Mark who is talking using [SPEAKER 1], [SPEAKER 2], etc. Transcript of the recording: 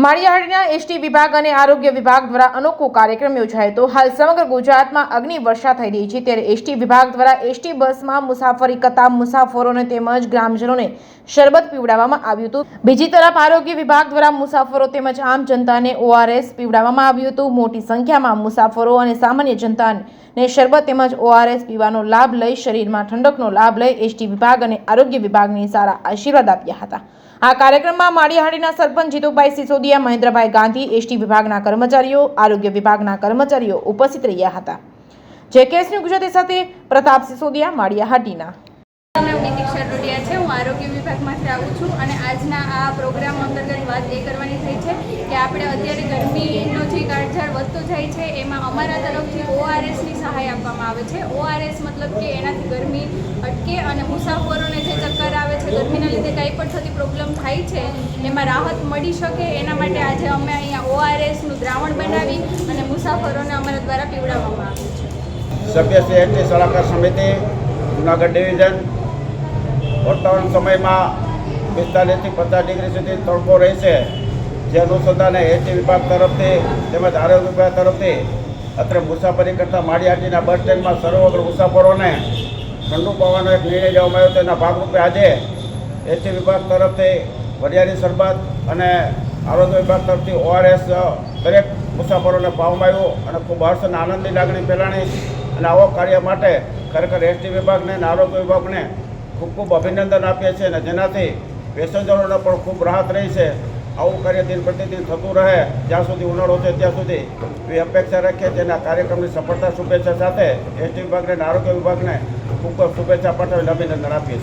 [SPEAKER 1] Maliya Hatina ST વિભાગ અને આરોગ્ય વિભાગ દ્વારા અનોખો કાર્યક્રમ યોજાયો હતો। હાલ સમગ્ર ગુજરાતમાં અગ્નિ વર્ષા થઈ રહી છે, ત્યારે એસટી વિભાગ દ્વારા એસટી બસમાં મુસાફરી કરતા મુસાફરોને તેમજ ગ્રામજનોને શરબત પીવડાવવામાં આવ્યું હતું। બીજી તરફ આરોગ્ય વિભાગ દ્વારા મુસાફરો તેમજ આમ જનતાને ORS પીવડાવવામાં આવ્યું હતું। મોટી સંખ્યામાં મુસાફરો અને સામાન્ય જનતાને શરબત તેમજ ORS પીવાનો લાભ લઈ શરીરમાં ઠંડકનો લાભ લઈ એસટી વિભાગ અને આરોગ્ય વિભાગને સારા આશીર્વાદ આપ્યા હતા। આ કાર્યક્રમમાં માળિયાહાટીના સરપંચ જીતુભાઈ સિસોદિયા, મહેન્દ્રભાઈ ગાંધી, એસટી વિભાગના કર્મચારીઓ, આરોગ્ય વિભાગના કર્મચારીઓ ઉપસ્થિત રહ્યા હતા। જેકેએસની ગુજરાતી સાથે પ્રતાપ સિસોદિયા, માળિયાહાટીના।
[SPEAKER 2] છે હું આરોગ્ય વિભાગમાંથી આવું છું અને આજના આ પ્રોગ્રામ અંતર્ગત વાત એ કરવાની થઈ છે કે આપણે અત્યારે ગરમીનો જે કાળઝાળ વધતો જાય છે એમાં અમારા તરફથી ORSની સહાય આપવામાં આવે છે। ORS મતલબ કે એનાથી ગરમી અટકે અને મુસાફરોને જે ચક્કર આવે છે, ગરમીના લીધે કંઈ પણ થતી પ્રોબ્લેમ થાય છે એમાં રાહત મળી શકે એના માટે આજે અમે અહીંયા ORSનું દ્રાવણ બનાવી અને મુસાફરોને અમારા દ્વારા પીવડાવવામાં આવ્યું છે।
[SPEAKER 3] સભ્ય શ્રી એસટી સલાહકાર સમિતિ જુનાગઢ ડિવિઝન વર્તમાન સમયમાં 45 થી 50 ડિગ્રી સુધી તડકો રહેશે, જે અનુસંધાને એસટી વિભાગ તરફથી તેમજ આરોગ્ય વિભાગ તરફથી અત્રે મુસાફરી કરતા માળિયાહાટીના બસ સ્ટેન્ડમાં સર્વગ્ર મુસાફરોને ઠંડુ પીવાનો એક નિર્ણય લેવામાં આવ્યો હતો। તેના ભાગરૂપે આજે એસટી વિભાગ તરફથી વરિયાળી શરબત અને આરોગ્ય વિભાગ તરફથી ORS દરેક મુસાફરોને પાવામાં આવ્યું અને ખૂબ હર્ષ અને આનંદની લાગણી ફેલાણી અને આવો કાર્ય માટે ખરેખર એસટી વિભાગને અને આરોગ્ય વિભાગને ખૂબ ખૂબ અભિનંદન આપીએ છીએ અને જેનાથી પેસેન્જરોને પણ ખૂબ રાહત રહી છે। આવું કાર્ય દિન પ્રતિદિન થતું રહે, જ્યાં સુધી ઉનાળો છે ત્યાં સુધી એવી અપેક્ષા રાખીએ છીએ। તેના કાર્યક્રમની સફળતા શુભેચ્છા સાથે એસટી વિભાગને અને આરોગ્ય વિભાગને ખૂબ ખૂબ શુભેચ્છા પાઠવી અભિનંદન આપીએ છીએ।